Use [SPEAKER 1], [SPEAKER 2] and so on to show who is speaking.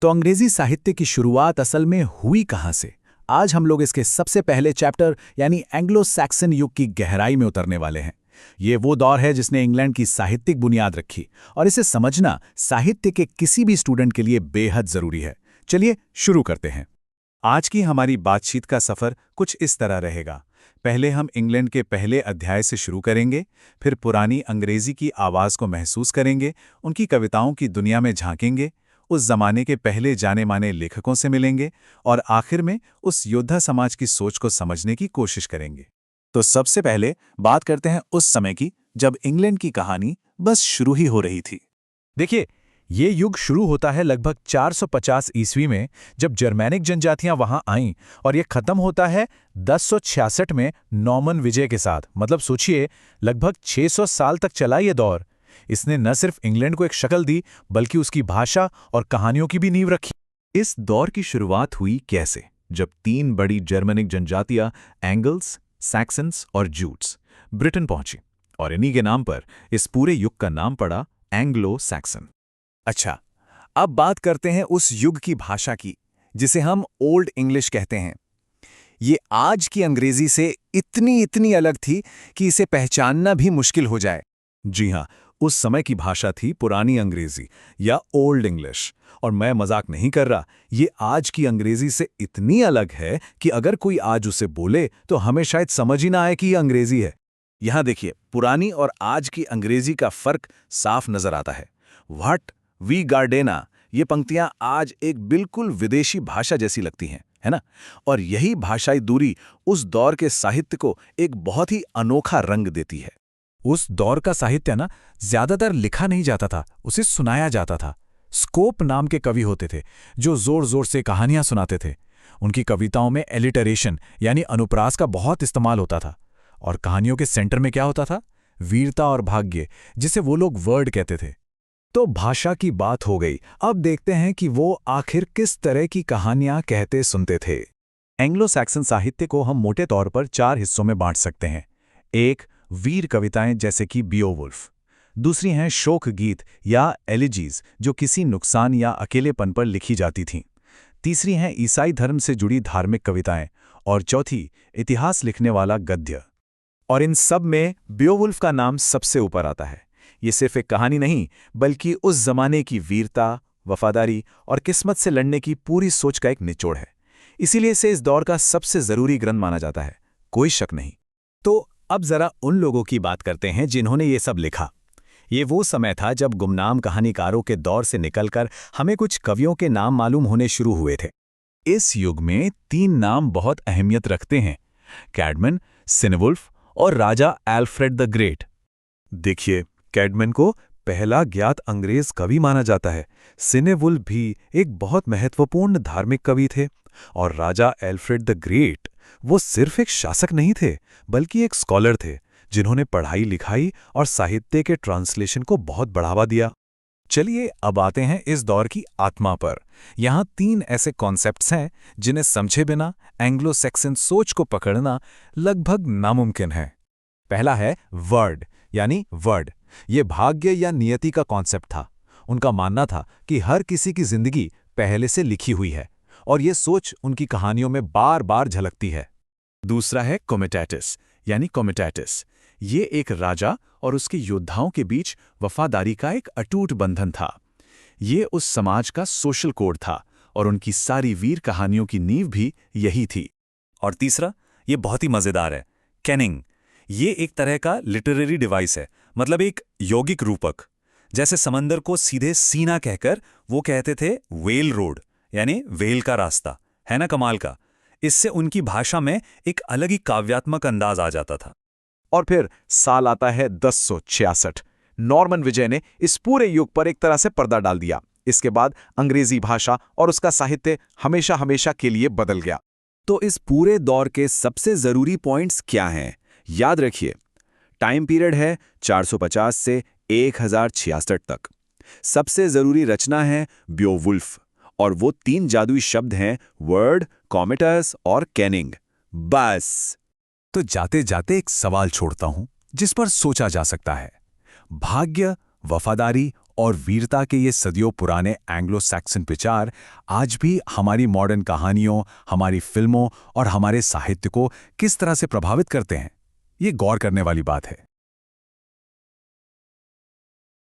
[SPEAKER 1] तो अंग्रेजी साहित्य की शुरुआत असल में हुई कहाँ से? आज हम लोग इसके सबसे पहले चैप्टर यानी एंग्लो सैक्सन युग की गहराई में उतरने वाले हैं। ये वो दौर है जिसने इंग्लैंड की साहित्यिक बुनियाद रखी और इसे समझना साहित्य के किसी भी स्टूडेंट के लिए बेहद जरूरी है। चलिए शुरू करते हैं।
[SPEAKER 2] आज की हमारी बातचीत का सफ़र कुछ इस तरह रहेगा। पहले हम इंग्लैंड के पहले अध्याय से शुरू करेंगे, फिर पुरानी अंग्रेजी की आवाज़ को महसूस करेंगे, उनकी कविताओं की दुनिया में झांकेंगे, उस जमाने के पहले जाने माने लेखकों से मिलेंगे और आखिर में उस योद्धा समाज की सोच को समझने की कोशिश करेंगे। तो सबसे पहले बात करते हैं उस समय की, जब इंग्लैंड की कहानी बस शुरू ही हो रही थी।
[SPEAKER 1] देखिए, ये युग शुरू होता है लगभग 450 ईस्वी में, जब जर्मैनिक जनजातियां वहां आईं, और ये खत्म होता है 1066 में नॉर्मन विजय के साथ। मतलब सोचिए, लगभग 600 साल तक चला ये दौर। इसने न सिर्फ इंग्लैंड को एक शक्ल दी, बल्कि उसकी भाषा और कहानियों की भी नींव रखी।
[SPEAKER 2] इस दौर की शुरुआत हुई कैसे? जब तीन बड़ी जर्मनिक जनजातियां एंगल्स, सैक्सन्स और जूट्स ब्रिटेन पहुंची, और इन्हीं के नाम पर इस पूरे युग का नाम पड़ा एंग्लो सैक्सन।
[SPEAKER 1] अच्छा, अब बात करते हैं उस युग की भाषा की, जिसे हम ओल्ड इंग्लिश कहते हैं। ये आज की अंग्रेजी से इतनी अलग थी कि इसे पहचानना भी मुश्किल हो जाए।
[SPEAKER 2] जी हाँ, उस समय की भाषा थी पुरानी अंग्रेजी या ओल्ड इंग्लिश। और मैं मजाक नहीं कर रहा, ये आज की अंग्रेजी से इतनी अलग है कि अगर कोई आज उसे बोले तो हमें शायद समझ ही ना आए कि ये अंग्रेजी है। यहाँ देखिए, पुरानी और आज की अंग्रेजी का फर्क साफ नजर आता है। व्हाट वी गार्डेना, ये पंक्तियां आज एक बिल्कुल विदेशी भाषा जैसी लगती हैं, है ना? और यही भाषाई दूरी उस दौर के साहित्य को एक बहुत ही अनोखा रंग देती है।
[SPEAKER 1] उस दौर का साहित्य ना ज्यादातर लिखा नहीं जाता था, उसे सुनाया जाता था। स्कोप नाम के कवि होते थे जो जोर जोर से कहानियां सुनाते थे। उनकी कविताओं में एलिटरेशन यानी अनुप्रास का बहुत इस्तेमाल होता था। और कहानियों के सेंटर में क्या होता था? वीरता और भाग्य, जिसे वो लोग वर्ड कहते थे। तो भाषा की बात हो गई, अब देखते हैं कि वो आखिर किस तरह की कहानियां कहते सुनते थे।
[SPEAKER 2] एंग्लो सैक्सन साहित्य को हम मोटे तौर पर 4 हिस्सों में बांट सकते हैं। एक, वीर कविताएं जैसे कि बियोवुल्फ। दूसरी हैं शोक गीत या एलिजीज, जो किसी नुकसान या अकेलेपन पर लिखी जाती थीं। तीसरी हैं ईसाई धर्म से जुड़ी धार्मिक कविताएं। और चौथी, इतिहास लिखने वाला गद्य। और इन सब में बियोवुल्फ का नाम सबसे ऊपर आता है। ये सिर्फ एक कहानी नहीं, बल्कि उस जमाने की वीरता, वफादारी और किस्मत से लड़ने की पूरी सोच का एक निचोड़ है। इसीलिए इसे इस दौर का सबसे जरूरी ग्रंथ माना जाता है, कोई शक नहीं।
[SPEAKER 1] तो अब जरा उन लोगों की बात करते हैं जिन्होंने ये सब लिखा। ये वो समय था जब गुमनाम कहानीकारों के दौर से निकलकर हमें कुछ कवियों के नाम मालूम होने शुरू हुए थे।
[SPEAKER 2] इस युग में 3 नाम बहुत अहमियत रखते हैं: कैडमन, सिनेवुल्फ और राजा एल्फ्रेड द ग्रेट। देखिए, कैडमन को पहला ज्ञात अंग्रेज कवि माना जाता है। सिनेवुल्फ भी एक बहुत महत्वपूर्ण धार्मिक कवि थे। और राजा एल्फ्रेड द ग्रेट, वो सिर्फ एक शासक नहीं थे, बल्कि एक स्कॉलर थे जिन्होंने पढ़ाई लिखाई और साहित्य के ट्रांसलेशन को बहुत बढ़ावा दिया।
[SPEAKER 1] चलिए अब आते हैं इस दौर की आत्मा पर। यहाँ 3 ऐसे कॉन्सेप्ट्स हैं जिन्हें समझे बिना एंग्लो सैक्सन सोच को पकड़ना लगभग नामुमकिन है। पहला है वर्ड यानी वर्ड। ये भाग्य या नियति का कॉन्सेप्ट था। उनका मानना था कि हर किसी की जिंदगी पहले से लिखी हुई है, और ये सोच उनकी कहानियों में बार बार झलकती है।
[SPEAKER 2] दूसरा है कॉमिटेटिस यानी कॉमिटेटिस। ये एक राजा और उसके योद्धाओं के बीच वफादारी का एक अटूट बंधन था। ये उस समाज का सोशल कोड था, और उनकी सारी वीर कहानियों की नींव भी यही थी। और तीसरा, ये बहुत ही मजेदार है, कैनिंग। ये एक तरह का लिटरेरी डिवाइस है, मतलब एक यौगिक रूपक। जैसे समंदर को सीधे सीना कहकर वो कहते थे वेल रोड, यानी वेल का रास्ता, है ना कमाल का। इससे उनकी भाषा में एक अलग ही काव्यात्मक अंदाज आ जाता था।
[SPEAKER 1] और फिर साल आता है 1066। नॉर्मन विजय ने इस पूरे युग पर एक तरह से पर्दा डाल दिया। इसके बाद अंग्रेजी भाषा और उसका साहित्य हमेशा हमेशा के लिए बदल गया। तो इस पूरे दौर के सबसे जरूरी पॉइंट्स क्या हैं? याद रखिए, टाइम पीरियड है 450 से 1066 तक। सबसे जरूरी रचना है बियोवुल्फ, और वो 3 जादुई शब्द हैं वर्ड, कॉमिटस और कैनिंग। बस।
[SPEAKER 2] तो जाते जाते एक सवाल छोड़ता हूं जिस पर सोचा जा सकता है। भाग्य, वफादारी और वीरता के ये सदियों पुराने एंग्लो सैक्सन विचार आज भी हमारी मॉडर्न कहानियों, हमारी फिल्मों और हमारे साहित्य को किस तरह से प्रभावित करते हैं, ये गौर करने वाली बात है।